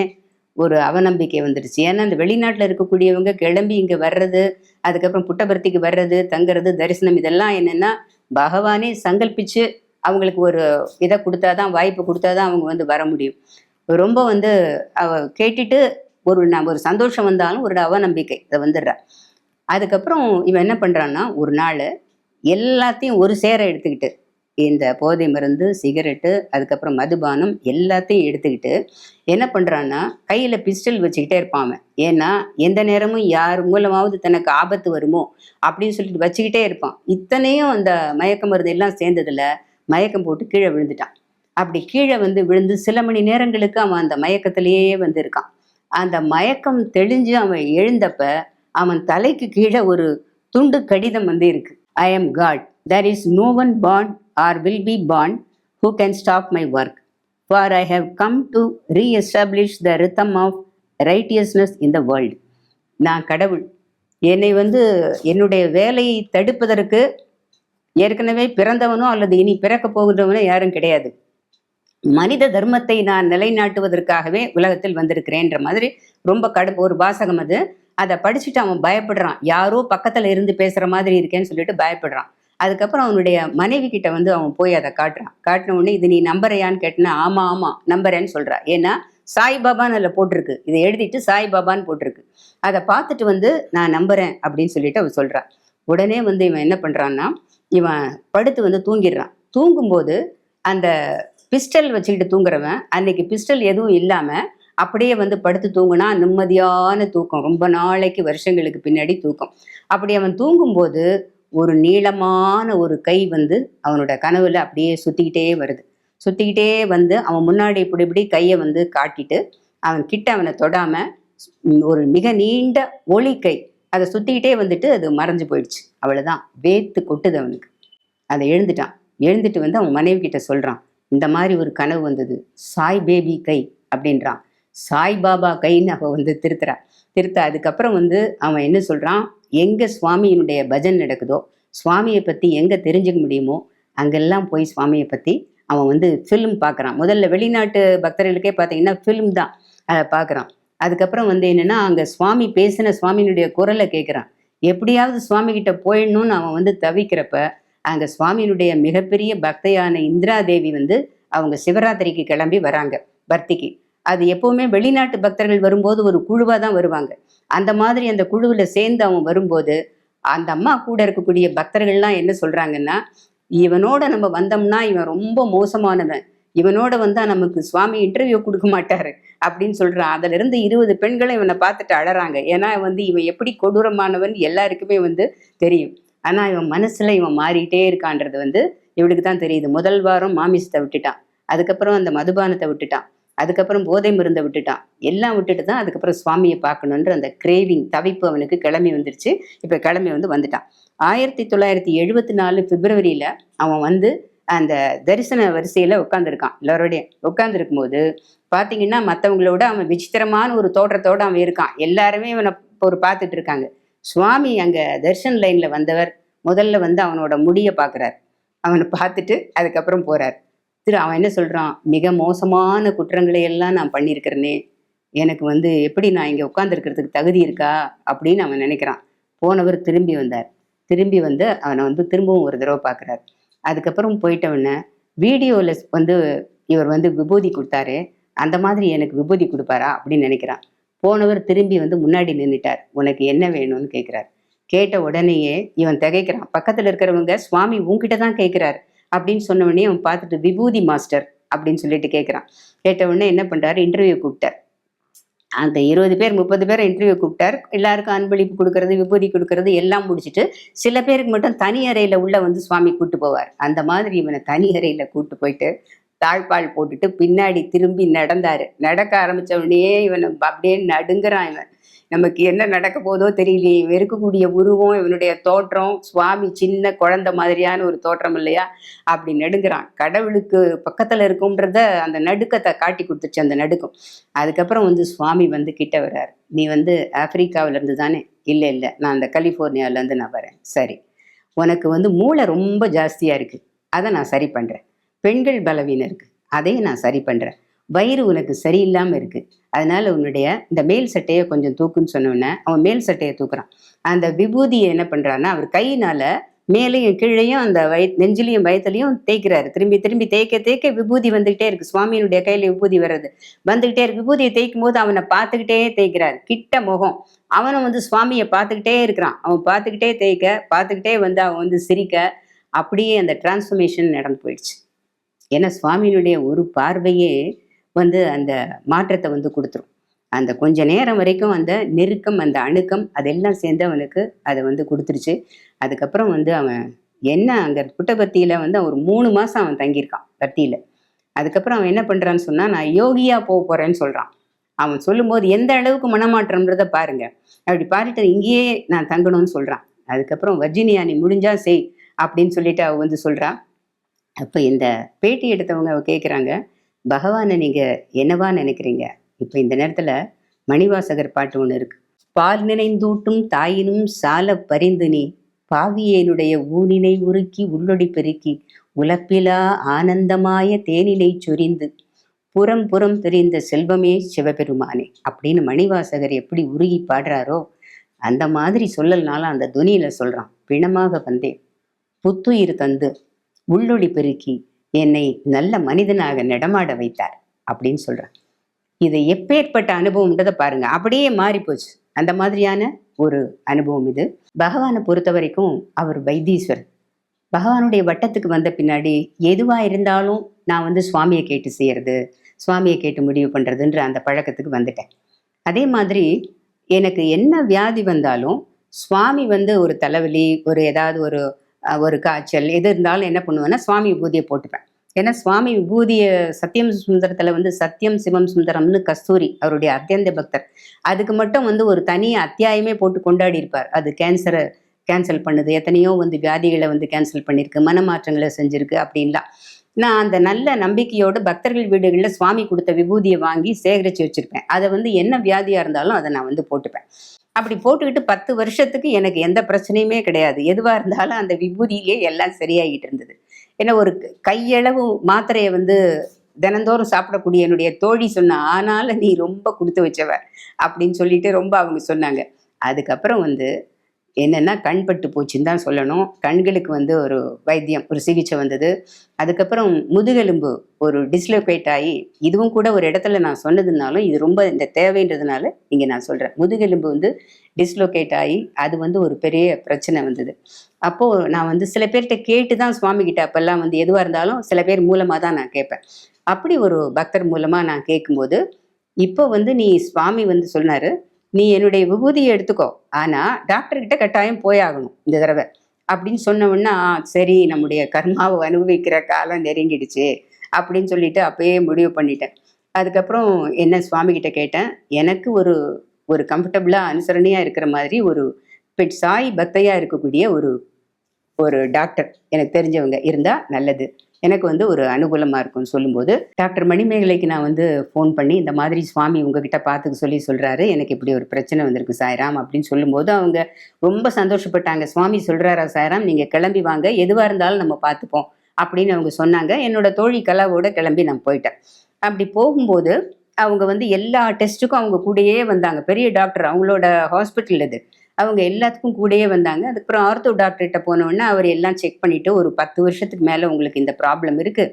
ஒரு அவநம்பிக்கை வந்துடுச்சு. ஏன்னா அந்த வெளிநாட்டில் இருக்கக்கூடியவங்க கிளம்பி இங்கே வர்றது, அதுக்கப்புறம் புட்டபர்த்திக்கு வர்றது, தங்குறது, தரிசனம், இதெல்லாம் என்னென்னா பகவானே சங்கல்பிச்சு அவங்களுக்கு ஒரு இதை கொடுத்தாதான், வாய்ப்பு கொடுத்தாதான் அவங்க வந்து வர முடியும். ரொம்ப வந்து கேட்டுட்டு ஒரு சந்தோஷம் வந்தாலும் ஒரு அவநம்பிக்கை அதை வந்துடுறா. அதுக்கப்புறம் இவன் என்ன பண்ணுறான்னா, ஒரு நாள் எல்லாத்தையும் ஒரு சேர எடுத்துக்கிட்டு, இந்த போதை மருந்து, சிகரெட்டு, அதுக்கப்புறம் மதுபானம் எல்லாத்தையும் எடுத்துக்கிட்டு என்ன பண்ணுறான்னா, கையில் பிஸ்டல் வச்சுக்கிட்டே இருப்பான். ஏன்னா எந்த நேரமும் யார் மூலமாவது தனக்கு ஆபத்து வருமோ அப்படின்னு சொல்லிட்டு வச்சுக்கிட்டே இருப்பான். இத்தனையும் அந்த மயக்க மருந்து எல்லாம் சேர்ந்ததில் மயக்கம் போட்டு கீழே விழுந்துட்டான். அப்படி கீழே வந்து விழுந்து சில மணி நேரங்களுக்கு அவன் அந்த மயக்கத்திலேயே வந்து இருக்கான். அந்த மயக்கம் தெளிஞ்சு அவன் எழுந்தப்ப அவன் தலைக்கு கீழே ஒரு துண்டு கடிதம் வந்து இருக்கு. I am God, there is no one born or will be born who can stop my work, for I have come to re-establish the rhythm of righteousness in the world. நான் கடவுள், என்னை வந்து என்னுடைய வேலையை தடுப்பதற்கு ஏற்கனவே பிறந்தவனோ அல்லது இனி பிறக்க போகின்றவனோ யாரும் கிடையாது. மனித தர்மத்தை நான் நிலைநாட்டுவதற்காகவே உலகத்தில் வந்திருக்கிறேன்ற மாதிரி ரொம்ப ஒரு வாசகம் அது. அதை படிச்சுட்டு அவன் பயப்படுறான், யாரோ பக்கத்தில் இருந்து பேசுகிற மாதிரி இருக்கேன்னு சொல்லிட்டு பயப்படுறான். அதுக்கப்புறம் அவனுடைய மனைவி கிட்ட வந்து அவன் போய் அதை காட்டுறான். காட்டின உடனே, இது நீ நம்புறையான்னு கேட்டனா, ஆமாம் ஆமாம் நம்புறேன்னு சொல்கிறா. ஏன்னா சாய்பாபான்னு அதில் போட்டிருக்கு, இதை எழுதிட்டு சாய்பாபான்னு போட்டிருக்கு. அதை பார்த்துட்டு வந்து நான் நம்புறேன் அப்படின்னு சொல்லிட்டு அவன் சொல்கிறான். உடனே வந்து இவன் என்ன பண்ணுறான்னா, இவன் படுத்து வந்து தூங்கிடுறான். தூங்கும்போது அந்த பிஸ்டல் வச்சுக்கிட்டு தூங்குறவன் அன்னைக்கு பிஸ்டல் எதுவும் இல்லாமல் அப்படியே வந்து படுத்து தூங்குனா நிம்மதியான தூக்கம், ரொம்ப நாளைக்கு வருஷங்களுக்கு பின்னாடி தூக்கம். அப்படி அவன் தூங்கும்போது ஒரு நீளமான ஒரு கை வந்து அவனோட கனவுல அப்படியே சுற்றிக்கிட்டே வருது. சுற்றிக்கிட்டே வந்து அவன் முன்னாடி இப்படி இப்படி கையை வந்து காட்டிட்டு அவன் கிட்ட அவனை தொடாமல் ஒரு மிக நீண்ட ஒளி கை அதை சுற்றிக்கிட்டே வந்துட்டு அது மறைஞ்சு போயிடுச்சு. அவ்வளோதான், வேத்து கொட்டுது அவனுக்கு. அதை எழுந்துட்டு வந்து அவன் மனைவி கிட்ட சொல்கிறான், இந்த மாதிரி ஒரு கனவு வந்தது, சாய் பேபி கை அப்படின்றான். சாய்பாபா கைன்னு அவன் வந்து திருத்த அதுக்கப்புறம் வந்து அவன் என்ன சொல்கிறான், எங்கே சுவாமியினுடைய பஜன் நடக்குதோ, சுவாமியை பற்றி எங்கே தெரிஞ்சுக்க முடியுமோ அங்கெல்லாம் போய் சுவாமியை பற்றி அவன் வந்து ஃபிலிம் பார்க்குறான். முதல்ல வெளிநாட்டு பக்தர்களுக்கே பார்த்தீங்கன்னா ஃபிலிம் தான் அதை பார்க்குறான். அதுக்கப்புறம் வந்து என்னென்னா அங்கே சுவாமி பேசின சுவாமியினுடைய குரலை கேட்குறான். எப்படியாவது சுவாமி கிட்ட போயிடணும்னு அவன் வந்து தவிக்கிறப்ப அங்கே சுவாமியினுடைய மிகப்பெரிய பக்தையான இந்திரா தேவி வந்து அவங்க சிவராத்திரிக்கு கிளம்பி வராங்க பர்த்திக்கு. அது எப்பவுமே வெளிநாட்டு பக்தர்கள் வரும்போது ஒரு குழுவாக தான் வருவாங்க. அந்த மாதிரி அந்த குழுவில் சேர்ந்து அவன் வரும்போது அந்த அம்மா கூட இருக்கக்கூடிய பக்தர்கள்லாம் என்ன சொல்றாங்கன்னா, இவனோட நம்ம வந்தோம்னா இவன் ரொம்ப மோசமானவன், இவனோட வந்தா நமக்கு சுவாமி இன்டர்வியூ கொடுக்க மாட்டாரு அப்படின்னு சொல்றான். அதுல இருந்து 20 பெண்களும் இவனை பார்த்துட்டு அழறாங்க. ஏன்னா வந்து இவன் எப்படி கொடூரமானவன் எல்லாருக்குமே வந்து தெரியும். ஆனா இவன் மனசுல இவன் மாறிட்டே இருக்கான்றது வந்து இவளுக்கு தான் தெரியுது. முதல் வாரம் மாமிசத்தை விட்டுட்டான், அதுக்கப்புறம் அந்த மதுபானத்தை விட்டுட்டான், அதுக்கப்புறம் போதை மருந்தை விட்டுட்டான். எல்லாம் விட்டுட்டு தான் அதுக்கப்புறம் சுவாமியை பார்க்கணுன்ற அந்த கிரேவிங் தவிப்பு அவனுக்கு கிளம்பி வந்துருச்சு. இப்போ கிளம்பி வந்துட்டான். 1974 பிப்ரவரியில் அவன் வந்து அந்த தரிசன வரிசையில் உட்காந்துருக்கான். எல்லாரோடையும் உட்காந்துருக்கும் போது பார்த்தீங்கன்னா மற்றவங்களோட அவன் விசித்திரமான ஒரு தோற்றத்தோடு அவன் இருக்கான். எல்லாருமே இவனை ஒரு பார்த்துட்டு இருக்காங்க. சுவாமி அங்கே தரிசன லைனில் வந்தவர் முதல்ல வந்து அவனோட முடியை பார்க்குறார். அவனை பார்த்துட்டு அதுக்கப்புறம் போகிறார். அவன் என்ன சொல்கிறான், மிக மோசமான குற்றங்களை எல்லாம் நான் பண்ணியிருக்கிறேனே, எனக்கு வந்து எப்படி நான் இங்கே உட்காந்துருக்கிறதுக்கு தகுதி இருக்கா அப்படின்னு அவன் நினைக்கிறான். போனவர் திரும்பி வந்தார். திரும்பி வந்து அவனை வந்து திரும்பவும் ஒரு தடவை பார்க்குறாரு. அதுக்கப்புறம் போயிட்டவன வீடியோவில் வந்து இவர் வந்து விபூதி கொடுத்தாரு, அந்த மாதிரி எனக்கு விபூதி கொடுப்பாரா அப்படின்னு நினைக்கிறான். போனவர் திரும்பி வந்து முன்னாடி நின்றுட்டார். உனக்கு என்ன வேணும்னு கேட்குறார். கேட்ட உடனேயே இவன் திகைக்கிறான். பக்கத்தில் இருக்கிறவங்க சுவாமி உன்கிட்ட தான் கேட்குறாரு அப்படின்னு சொன்ன உடனே அவன் பார்த்துட்டு விபூதி மாஸ்டர் அப்படின்னு சொல்லிட்டு கேட்குறான். கேட்ட உடனே என்ன பண்ணுறாரு, இன்டர்வியூ கூப்பிட்டார். அந்த 20 பேர் 30 பேரை இன்டர்வியூ கூப்பிட்டார். எல்லாருக்கும் அன்பளிப்பு கொடுக்கறது விபூதி கொடுக்கறது எல்லாம் முடிச்சுட்டு சில பேருக்கு மட்டும் தனி அறையில் உள்ள வந்து சுவாமி கூட்டு போவார். அந்த மாதிரி இவனை தனி அறையில் கூட்டு போயிட்டு தாழ்பால் போட்டுட்டு பின்னாடி திரும்பி நடந்தாரு. நடக்க ஆரம்பித்த உடனே இவனை அப்படியே நடுங்கிறான். இவன் நமக்கு என்ன நடக்க போதோ தெரியலையே, இவன் இருக்கக்கூடிய உருவம் இவனுடைய தோற்றம் சுவாமி சின்ன குழந்தை மாதிரியான ஒரு தோற்றம் இல்லையா, அப்படி நடுங்கிறான். கடவுளுக்கு பக்கத்தில் இருக்கும்ன்றத அந்த நடுக்கத்தை காட்டி கொடுத்துச்சு அந்த நடுக்கம். அதுக்கப்புறம் வந்து சுவாமி வந்து கிட்ட வர்றார். நீ வந்து ஆப்பிரிக்காவிலேருந்து தானே? இல்லை இல்லை, நான் அந்த கலிஃபோர்னியாவிலேருந்து நான் வரேன். சரி, உனக்கு வந்து மூளை ரொம்ப ஜாஸ்தியாக இருக்குது, அதை நான் சரி பண்ணுறேன். பெண்கள் பலவீனம் இருக்குது, அதையும் நான் சரி பண்ணுறேன். வயிறு உனக்கு சரியில்லாமல் இருக்குது, அதனால உன்னுடைய இந்த மேல் சட்டையை கொஞ்சம் தூக்குன்னு சொன்னோன்னே அவன் மேல் சட்டையை தூக்குறான். அந்த விபூதியை என்ன பண்ணுறான்னா அவர் கையினால் மேலேயும் கீழையும் அந்த நெஞ்சிலையும் வயத்துலையும் தேய்க்கிறாரு. திரும்பி திரும்பி தேய்க்க தேய்க்க விபூதி வந்துக்கிட்டே இருக்குது. சுவாமியினுடைய கையில் விபூதி வர்றது வந்துக்கிட்டே இருக்கு. விபூதியை தேய்க்கும் போது அவனை பார்த்துக்கிட்டே தேய்க்கிறாரு. கிட்ட முகம் அவனும் வந்து சுவாமியை பார்த்துக்கிட்டே இருக்கிறான். அவன் பார்த்துக்கிட்டே தேய்க்க பார்த்துக்கிட்டே வந்து அவன் வந்து சிரிக்க அப்படியே அந்த டிரான்ஸ்ஃபர்மேஷன் நடந்து போயிடுச்சு. ஏன்னா சுவாமியினுடைய ஒரு பார்வையே வந்து அந்த மாற்றத்தை வந்து கொடுத்துரும். அந்த கொஞ்ச நேரம் வரைக்கும் அந்த நெருக்கம் அந்த அணுக்கம் அதெல்லாம் சேர்ந்து அவனுக்கு அதை வந்து கொடுத்துருச்சு. அதுக்கப்புறம் வந்து அவன் என்ன அங்கே புட்டபர்த்தியில் வந்து ஒரு 3 மாதம் அவன் தங்கியிருக்கான் பர்த்தியில். அதுக்கப்புறம் அவன் என்ன பண்ணுறான்னு சொன்னால் நான் யோகியாக போக போகிறேன்னு சொல்கிறான். அவன் சொல்லும்போது எந்த அளவுக்கு மனமாற்றம்ன்றதை பாருங்க. அப்படி பாருட்டு இங்கேயே நான் தங்கணும்னு சொல்கிறான். அதுக்கப்புறம் வர்ஜினியா நீ முடிஞ்சா செய் அப்படின்னு சொல்லிட்டு அவள் வந்து சொல்கிறான். அப்போ இந்த பேட்டி எடுத்தவங்க அவ கேட்குறாங்க, பகவானை நீங்கள் என்னவா நினைக்கிறீங்க? இப்போ இந்த நேரத்தில் மணிவாசகர் பாட்டு ஒன்று இருக்கு. பால் நினைந்தூட்டும் தாயினும் சால பரிந்து நீ பாவியனுடைய ஊனினை உருக்கி உள்ளொடி பெருக்கி உலப்பிலா ஆனந்தமாய தேனினை சொரிந்து புறம் புறம் தெரிந்த செல்வமே சிவபெருமானே அப்படின்னு மணிவாசகர் எப்படி உருகி பாடுறாரோ அந்த மாதிரி சொல்லலனாலும் அந்த துணியில் சொல்கிறான். பிணமாக வந்தேன், புத்துயிர் தந்து உள்ளொளி பெருக்கி என்னை நல்ல மனிதனாக நடமாட வைத்தார் அப்படின்னு சொல்கிறான். இது எப்பேற்பட்ட அனுபவம்ன்றதை பாருங்க. அப்படியே மாறி போச்சு. அந்த மாதிரியான ஒரு அனுபவம் இது. பகவானை பொறுத்த வரைக்கும் அவர் வைத்தீஸ்வரர். பகவானுடைய வட்டத்துக்கு வந்த பின்னாடி எதுவாக இருந்தாலும் நான் வந்து சுவாமியை கேட்டு செய்யறது, சுவாமியை கேட்டு முடிவு பண்ணுறதுன்ற அந்த பழக்கத்துக்கு வந்துட்டேன். அதே மாதிரி எனக்கு என்ன வியாதி வந்தாலும் சுவாமி வந்து ஒரு தலைவலி ஒரு ஏதாவது ஒரு காய்ச்சல் எது இருந்தாலும் என்ன பண்ணுவேன்னா சுவாமி விபூதியை போட்டுப்பேன். ஏன்னா சுவாமி விபூதியை சத்தியம் சுந்தரத்தில் வந்து சத்தியம் சிவம் சுந்தரம்னு கஸ்தூரி அவருடைய அத்தியந்த பக்தர், அதுக்கு மட்டும் வந்து ஒரு தனி அத்தியாயமே போட்டு கொண்டாடி இருப்பார். அது கேன்சரை கேன்சல் பண்ணுது, எத்தனையோ வந்து வியாதிகளை வந்து கேன்சல் பண்ணியிருக்கு, மனமாற்றங்களை செஞ்சுருக்கு அப்படின்லாம். நான் அந்த நல்ல நம்பிக்கையோடு பக்தர்கள் வீடுகளில் சுவாமி கொடுத்த விபூதியை வாங்கி சேகரித்து வச்சுருப்பேன். அதை வந்து என்ன வியாதியாக இருந்தாலும் அதை நான் வந்து போட்டுப்பேன். அப்படி போட்டுக்கிட்டு 10 வருஷத்துக்கு எனக்கு எந்த பிரச்சனையுமே கிடையாது. எதுவாக இருந்தாலும் அந்த விபூதியிலே எல்லாம் சரியாகிட்டு இருந்தது. ஏன்னா ஒரு கையளவு மாத்திரையை வந்து தினந்தோறும் சாப்பிடக்கூடிய என்னுடைய தோழி சொன்னா, ஆனாலும் நீ ரொம்ப கொடுத்து வச்சவ அப்படின்னு சொல்லிட்டு ரொம்ப அவங்க சொன்னாங்க. அதுக்கப்புறம் வந்து என்னன்னா கண் பட்டு போச்சுன்னு தான் சொல்லணும். கண்களுக்கு வந்து ஒரு வைத்தியம், ஒரு சிகிச்சை வந்தது. அதுக்கப்புறம் முதுகெலும்பு ஒரு டிஸ்லோகேட் ஆகி, இதுவும் கூட ஒரு இடத்துல நான் சொன்னதுனாலும், இது ரொம்ப இந்த தேவைன்றதுனால இங்க நான் சொல்றேன். முதுகெலும்பு வந்து டிஸ்லோகேட் ஆகி, அது வந்து ஒரு பெரிய பிரச்சனை வந்தது. அப்போ நான் வந்து சில பேர்ட்ட கேட்டு தான் சுவாமி கிட்ட அப்பல்லாம் வந்து எதுவா இருந்தாலும் சில பேர் மூலமா தான் நான் கேட்பேன். அப்படி ஒரு பக்தர் மூலமா நான் கேட்கும்போது, இப்போ வந்து நீ சுவாமி வந்து சொன்னாரு, "நீ என்னுடைய விபூதியை எடுத்துக்கோ. ஆனா டாக்டர் கிட்ட கட்டாயம் போயாகணும் இந்த தடவை." அப்படின்னு சொன்ன உடனே, சரி நம்முடைய கர்மாவை அனுபவிக்கிற காலம் நெருங்கிடுச்சு அப்படின்னு சொல்லிட்டு அப்பயே முடிவு பண்ணிட்டேன். அதுக்கப்புறம் என்ன சுவாமி கிட்ட கேட்டேன். எனக்கு ஒரு ஒரு கம்ஃபர்டபுளா அனுசரணையா இருக்கிற மாதிரி ஒரு சாய் பக்தையா இருக்கக்கூடிய ஒரு ஒரு டாக்டர் எனக்கு தெரிஞ்சவங்க இருந்தா நல்லது. எனக்கு வந்து ஒரு அனுகூலமா இருக்கும்னு சொல்லும்போது, டாக்டர் மணிமேகலைக்கு நான் வந்து ஃபோன் பண்ணி, இந்த மாதிரி சுவாமி உங்ககிட்ட பார்த்துக்க சொல்லி சொல்றாரு. எனக்கு இப்படி ஒரு பிரச்சனை வந்திருக்கு சாய்ராம் அப்படின்னு சொல்லும்போது, அவங்க ரொம்ப சந்தோஷப்பட்டாங்க. சுவாமி சொல்றாரா சாய்ராம், நீங்க கிளம்பி வாங்க, எதுவா இருந்தாலும் நம்ம பார்த்துப்போம் அப்படின்னு அவங்க சொன்னாங்க. என்னோட தோழி கலாவோட கிளம்பி நான் போயிட்டேன். அப்படி போகும்போது, அவங்க வந்து எல்லா டெஸ்ட்டுக்கும் அவங்க கூடயே வந்தாங்க. பெரிய டாக்டர், அவங்களோட ஹாஸ்பிட்டல் இது. அவங்க எல்லாத்துக்கும் கூடயே வந்தாங்க. அதுக்கப்புறம் ஆர்த்தோ டாக்டர்கிட்ட போனோடனே அவர் எல்லாம் செக் பண்ணிட்டு, ஒரு 10 வருஷத்துக்கு மேலே உங்களுக்கு இந்த ப்ராப்ளம் இருக்கு.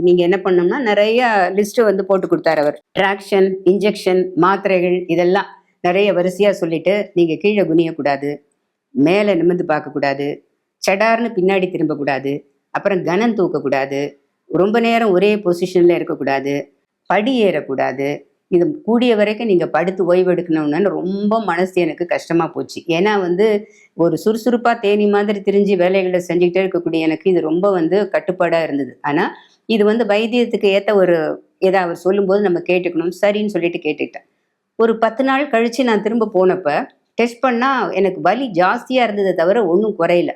நீங்க என்ன பண்ணணும்னா, நிறைய லிஸ்ட்டு வந்து போட்டு கொடுத்தாரு அவர். ட்ராக்ஷன், இன்ஜெக்ஷன், மாத்திரைகள் இதெல்லாம் நிறைய வரிசையா சொல்லிட்டு, நீங்க கீழே குனியக்கூடாது, மேலே நிமிர்ந்து பார்க்கக்கூடாது, சடார்னு பின்னாடி திரும்பக்கூடாது, அப்புறம் கனம் தூக்கக்கூடாது, ரொம்ப நேரம் ஒரே பொசிஷன்ல இருக்கக்கூடாது, படி ஏறக்கூடாது. இது கூடிய வரைக்கும் நீங்க படுத்து ஓய்வெடுக்கணும்னு ரொம்ப மனசு எனக்கு கஷ்டமா போச்சு. ஏன்னா வந்து ஒரு சுறுசுறுப்பா தேனி மாதிரி திரிஞ்சு வேலைகளை செஞ்சுக்கிட்டே இருக்கக்கூடிய எனக்கு இது ரொம்ப வந்து கட்டுப்பாடா இருந்தது. ஆனா இது வந்து வைத்தியத்துக்கு ஏத்த ஒரு ஏதோ அவர் சொல்லும்போது நம்ம கேட்டுக்கணும். சரின்னு சொல்லிட்டு கேட்டுக்கிட்டேன். ஒரு 10 நாள் கழிச்சு நான் திரும்ப போனப்ப டெஸ்ட் பண்ணா எனக்கு வலி ஜாஸ்தியா இருந்ததை தவிர ஒன்றும் குறையல.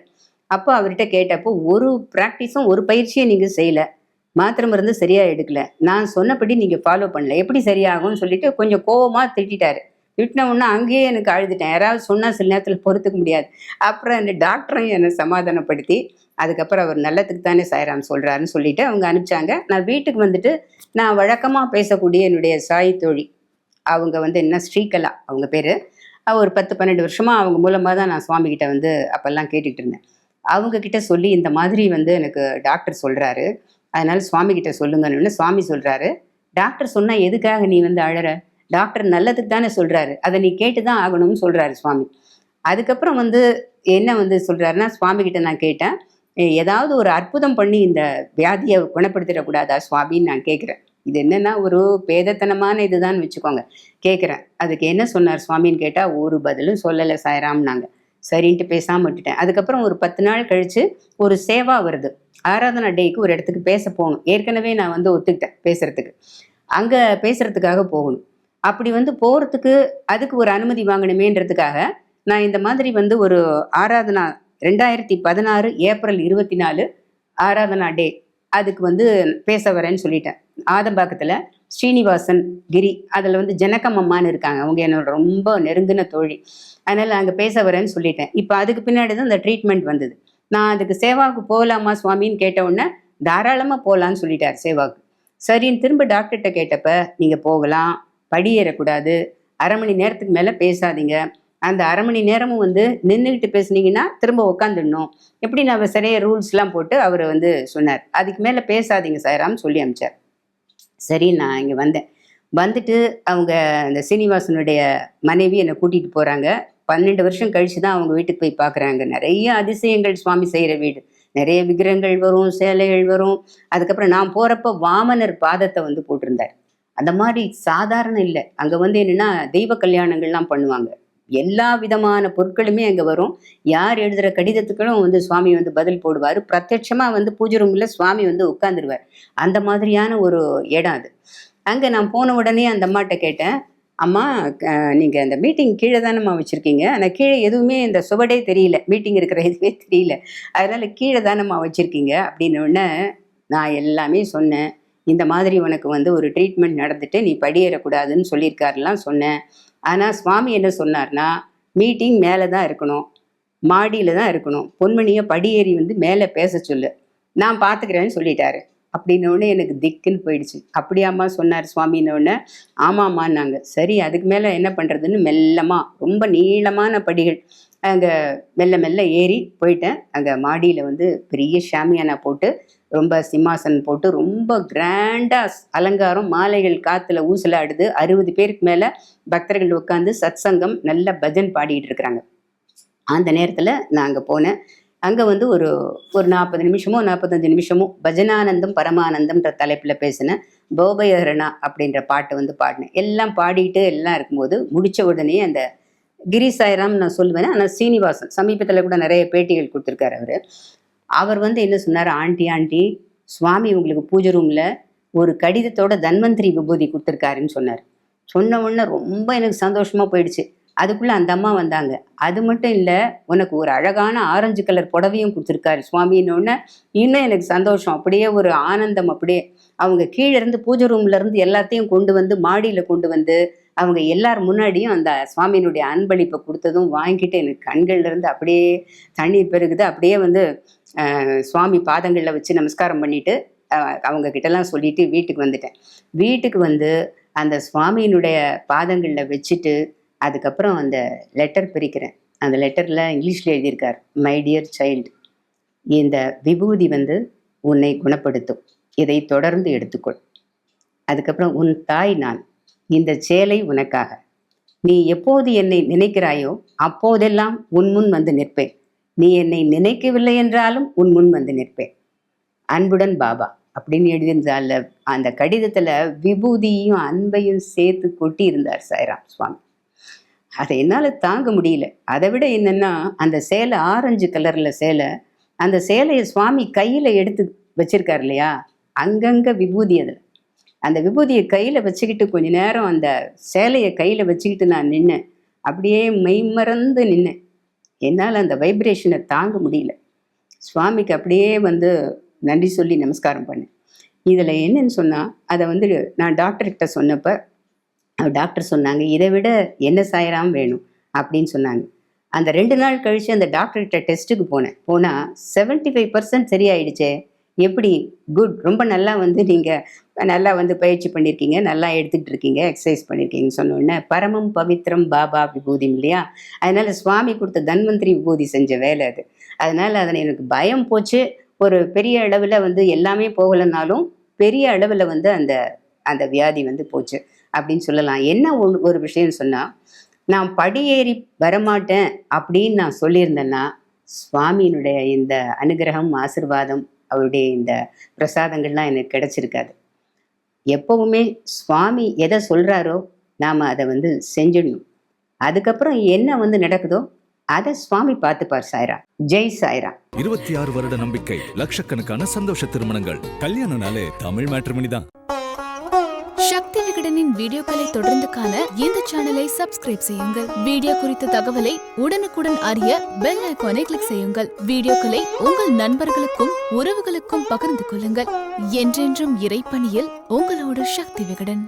அப்போ அவர்கிட்ட கேட்டப்போ, ஒரு பிராக்டிஸும் ஒரு பயிற்சியும் நீங்க செய்யல, மாத்திரை மருந்து சரியா எடுக்கல, நான் சொன்னபடி நீங்க ஃபாலோ பண்ணல, எப்படி சரியாகும்னு சொல்லிட்டு கொஞ்சம் கோவமா திட்டிட்டாரு. திட்டின உடனே அங்கேயே எனக்கு அழுதுட்டேன். யாராவது சொன்னா சில நேரத்தில் பொறுத்துக்க முடியாது. அப்புறம் அந்த டாக்டரையும் என்னை சமாதானப்படுத்தி, அதுக்கப்புறம் அவர் நல்லதுக்கு தானே சாய்ராம் சொல்றாருன்னு சொல்லிட்டு அவங்க அனுப்பிச்சாங்க. நான் வீட்டுக்கு வந்துட்டு நான் வழக்கமா பேசக்கூடிய என்னுடைய சாய் தோழி, அவங்க வந்து என்ன ஸ்ரீகலா அவங்க பேரு. ஒரு 10-12 வருஷமா அவங்க மூலமா தான் நான் சுவாமி கிட்ட வந்து அப்பெல்லாம் கேட்டுக்கிட்டு இருந்தேன். அவங்க கிட்ட சொல்லி இந்த மாதிரி வந்து எனக்கு டாக்டர் சொல்றாரு, அதனால சுவாமி கிட்ட சொல்லுங்கன்னு சுவாமி சொல்றாரு, டாக்டர் சொன்னா எதுக்காக நீ வந்து அழற, டாக்டர் நல்லதுக்கு தானே சொல்றாரு, அதை நீ கேட்டுதான் ஆகணும்னு சொல்றாரு சுவாமி. அதுக்கப்புறம் வந்து என்ன வந்து சொல்றாருன்னா, சுவாமி கிட்ட நான் கேட்டேன், ஏதாவது ஒரு அற்புதம் பண்ணி இந்த வியாதியை குணப்படுத்திடக்கூடாதா சுவாமின்னு நான் கேட்குறேன். இது என்னன்னா ஒரு பேதத்தனமான இதுதான் வச்சுக்கோங்க. கேட்குறேன், அதுக்கு என்ன சொன்னார் சுவாமின்னு கேட்டால் ஒரு பதிலும் சொல்லலை சாய்ராம்னாங்க. சரின்ட்டு பேசாமல் விட்டுட்டேன். அதுக்கப்புறம் ஒரு 10 நாள் கழிச்சு ஒரு சேவா வருது, ஆராதனா டேக்கு ஒரு இடத்துக்கு பேச போகணும். ஏற்கனவே நான் வந்து ஒத்துக்கிட்டேன் பேசுறதுக்கு. அங்கே பேசுறதுக்காக போகணும். அப்படி வந்து போகிறதுக்கு அதுக்கு ஒரு அனுமதி வாங்கணுமேன்றதுக்காக நான் இந்த மாதிரி வந்து ஒரு ஆராதனா 2016 ஏப்ரல் 24 ஆராதனா டே அதுக்கு வந்து பேச வரேன்னு சொல்லிட்டேன். ஆதம்பாக்கத்தில் ஸ்ரீனிவாசன் கிரி, அதில் வந்து ஜனகம் அம்மான்னு இருக்காங்க, அவங்க என்னோட ரொம்ப நெருங்கின தோழி. அதனால் அங்கே பேச வரேன்னு சொல்லிட்டேன். இப்போ அதுக்கு பின்னாடி தான் இந்த ட்ரீட்மெண்ட் வந்தது. நான் அதுக்கு சேவாவுக்கு போகலாமா சுவாமின்னு கேட்ட உடனே தாராளமாக போகலான்னு சொல்லிட்டார் சேவாவுக்கு. சரின்னு திரும்ப டாக்டர்கிட்ட கேட்டப்ப, நீங்கள் போகலாம், படியேறக்கூடாது, 1/2 மணி நேரத்துக்கு மேலே பேசாதீங்க, அந்த 1/2 மணி நேரமும் வந்து நின்றுக்கிட்டு பேசுனீங்கன்னா திரும்ப உட்காந்துடணும், எப்படி நம்ம சரியா ரூல்ஸ்லாம் போட்டு அவர் வந்து சொன்னார். அதுக்கு மேலே பேசாதீங்க சாய்ராம் சொல்லி அனுப்பிச்சார். சரி நான் இங்கே வந்தேன். வந்துட்டு அவங்க அந்த சீனிவாசனுடைய மனைவி என்னை கூட்டிகிட்டு போகிறாங்க. 12 வருஷம் கழிச்சு தான் அவங்க வீட்டுக்கு போய் பார்க்குறாங்க. நிறைய அதிசயங்கள் சுவாமி செய்கிற வீடு. நிறைய விக்கிரகங்கள் வரும், சேலைகள் வரும். அதுக்கப்புறம் நான் போகிறப்ப வாமனர் பாதத்தை வந்து போட்டிருந்தார். அந்த மாதிரி சாதாரணம் இல்லை. அங்கே வந்து என்னென்னா தெய்வ கல்யாணங்கள்லாம் பண்ணுவாங்க. எல்லா விதமான பொருட்களுமே அங்கே வரும். யார் எழுதுகிற கடிதத்துக்களும் வந்து சுவாமி வந்து பதில் போடுவார். பிரத்யட்சமாக வந்து பூஜை ரூமில் சுவாமி வந்து உட்காந்துருவார். அந்த மாதிரியான ஒரு இடம் அது. அங்கே நான் போன உடனே அந்த அம்மாட்ட கேட்டேன், அம்மா நீங்கள் அந்த மீட்டிங் கீழே தானம்மா வச்சுருக்கீங்க, ஆனால் கீழே எதுவுமே இந்த சுவடே தெரியல, மீட்டிங் இருக்கிற இதுவே தெரியல, அதனால் கீழே தானம்மா வச்சுருக்கீங்க அப்படின்னோடனே நான் எல்லாமே சொன்னேன். இந்த மாதிரி உனக்கு வந்து ஒரு ட்ரீட்மெண்ட் நடந்துட்டு நீ படியேறக்கூடாதுன்னு சொல்லியிருக்காருலாம் சொன்னேன். ஆனால் சுவாமி என்ன சொன்னார்னா, மீட்டிங் மேலே தான் இருக்கணும், மாடியில் தான் இருக்கணும், பொன்மணியை படியேறி வந்து மேலே பேச சொல்லு, நான் பார்த்துக்கிறேன்னு சொல்லிட்டாரு. அப்படின்னோடனே எனக்கு திக்குன்னு போயிடுச்சு. அப்படியாம்மா சொன்னார் சுவாமின்னொடனே, ஆமாம்மான்னாங்க. சரி அதுக்கு மேலே என்ன பண்ணுறதுன்னு மெல்லமாக ரொம்ப நீளமான படிகள் அங்கே மெல்ல மெல்ல ஏறி போயிட்டேன். அங்கே மாடியில் வந்து பெரிய ஷாமியானா போட்டு ரொம்ப சிம்மாசனம் போட்டு ரொம்ப கிராண்டாக அலங்காரம், மாலைகள் காற்றுல ஊசலாடுது. 60 பேருக்கு மேலே பக்தர்கள் உட்காந்து சத்சங்கம் நல்ல பஜன் பாடிட்டு இருக்கிறாங்க. அந்த நேரத்தில் நான் அங்கே போனேன். அங்கே வந்து ஒரு 40 நிமிஷமோ 45 நிமிஷமோ பஜனானந்தம் பரமானந்தம்ன்ற தலைப்பில் பேசினேன். போபயஹரணா அப்படின்ற பாட்டை வந்து பாடினேன். எல்லாம் பாடிட்டு எல்லாம் இருக்கும்போது முடித்த உடனே அந்த கிரி சாய்ராம் நான் சொல்லுவேன். ஆனால் சீனிவாசன் சமீபத்தில் கூட நிறைய பேட்டிகள் கொடுத்துருக்காரு. அவர் வந்து என்ன சொன்னார், ஆண்டி சுவாமி உங்களுக்கு பூஜை ரூமில் ஒரு கடிதத்தோட தன்வந்திரி விபூதி கொடுத்துருக்காருன்னு சொன்னார். சொன்ன உடனே ரொம்ப எனக்கு சந்தோஷமாக போயிடுச்சு. அதுக்குள்ளே அந்த அம்மா வந்தாங்க. அது மட்டும் இல்லை, உனக்கு ஒரு அழகான ஆரஞ்சு கலர் புடவையும் கொடுத்துருக்காரு சுவாமின்னொன்னே இன்னும் எனக்கு சந்தோஷம். அப்படியே ஒரு ஆனந்தம். அப்படியே அவங்க கீழே இருந்து பூஜை ரூம்லேருந்து எல்லாத்தையும் கொண்டு வந்து மாடியில் கொண்டு வந்து அவங்க எல்லார் முன்னாடியும் அந்த சுவாமியினுடைய அன்பளிப்பை கொடுத்ததும் வாங்கிட்டு எனக்கு கண்கள்லேருந்து அப்படியே தண்ணீர் பெருகுது. அப்படியே வந்து சுவாமி பாதங்களில் வச்சு நமஸ்காரம் பண்ணிவிட்டு அவங்க கிட்டலாம் சொல்லிட்டு வீட்டுக்கு வந்துட்டேன். வீட்டுக்கு வந்து அந்த சுவாமியினுடைய பாதங்களில் வச்சுட்டு அதுக்கப்புறம் அந்த லெட்டர் பிரிக்கிறேன். அந்த லெட்டரில் இங்கிலீஷில் எழுதியிருக்கார், மை டியர் சைல்டு, இந்த விபூதி வந்து உன்னை குணப்படுத்தும், இதை தொடர்ந்து எடுத்துக்கொள். அதுக்கப்புறம் உன் தாய் நான், இந்த சேலை உனக்காக, நீ எப்போது என்னை நினைக்கிறாயோ அப்போதெல்லாம் உன் முன் வந்து நிற்பேன், நீ என்னை நினைக்கவில்லை என்றாலும் உன் முன் வந்து நிற்பேன், அன்புடன் பாபா அப்படின்னு எழுதியிருந்தால் அந்த கடிதத்தில் விபூதியும் அன்பையும் சேர்த்து கொட்டி இருந்தார் சாய்ராம் சுவாமி. அதை என்னால் தாங்க முடியல. அதை விட என்னென்னா, அந்த சேலை ஆரஞ்சு கலரில் சேலை, அந்த சேலையை சுவாமி கையில் எடுத்து வச்சிருக்கார் இல்லையா, அங்கங்கே விபூதி. அதில் அந்த விபூதியை கையில் வச்சுக்கிட்டு கொஞ்ச நேரம் அந்த சேலையை கையில் வச்சுக்கிட்டு நான் நின்னேன். அப்படியே மெய்மறந்து நின்னேன். என்னால் அந்த வைப்ரேஷனை தாங்க முடியல. சுவாமிக்கு அப்படியே வந்து நன்றி சொல்லி நமஸ்காரம் பண்ணேன். இதில் என்னன்னு சொன்னால், அதை வந்து நான் டாக்டர்கிட்ட சொன்னப்போ டாக்டர் சொன்னாங்க, இதை விட என்ன சாய்ராம் வேணும் அப்படின்னு சொன்னாங்க. அந்த 2 நாள் கழித்து அந்த டாக்டர்கிட்ட டெஸ்ட்டுக்கு போனால் 75% சரியாயிடுச்சே. எப்படி, குட், ரொம்ப நல்லா வந்து நீங்கள் நல்லா வந்து பயிற்சி பண்ணியிருக்கீங்க, நல்லா எடுத்துக்கிட்டு இருக்கீங்க, எக்ஸசைஸ் பண்ணியிருக்கீங்கன்னு சொன்னோடனே, பரமம் பவித்ரம் பாபா விபூதி இல்லையா, அதனால் சுவாமி கொடுத்த தன்வந்திரி விபூதி செஞ்ச வேலை அது. அதனால் அதில் எனக்கு பயம் போச்சு. ஒரு பெரிய அளவில் வந்து எல்லாமே போகலைன்னாலும் பெரிய அளவில் வந்து அந்த வியாதி வந்து போச்சு அப்படின்னு சொல்லலாம். என்ன ஒரு விஷயம் சொன்னால், நான் படியேறி வரமாட்டேன் அப்படின்னு நான் சொல்லியிருந்தேன்னா சுவாமியினுடைய இந்த அனுகிரகம், ஆசிர்வாதம், அவருடைய இந்த பிரசாதங்கள்லாம் எனக்கு கிடைச்சிருக்காது. எப்பவுமே சுவாமி எதை சொல்கிறாரோ நாம் அதை வந்து செஞ்சிடணும். அதுக்கப்புறம் என்ன வந்து நடக்குதோ அதை சுவாமி பார்த்துப்பார். சாய்ராம். ஜெய் சாய்ராம். 26 வருட நம்பிக்கை, லட்சக்கணக்கான சந்தோஷ திருமணங்கள். கல்யாணம்னாலே தமிழ் மேட்ரிமோனி தான். சக்தி விகடனின் வீடியோக்களை தொடர்ந்து காண இந்த சேனலை சப்ஸ்கிரைப் செய்யுங்கள். வீடியோ குறித்த தகவலை உடனுக்குடன் அறிய பெல் ஐகானை கிளிக் செய்யுங்கள். வீடியோக்களை உங்கள் நண்பர்களுக்கும் உறவுகளுக்கும் பகிர்ந்து கொள்ளுங்கள். என்றென்றும் இறைப்பணியில் உங்களோடு சக்தி விகடன்.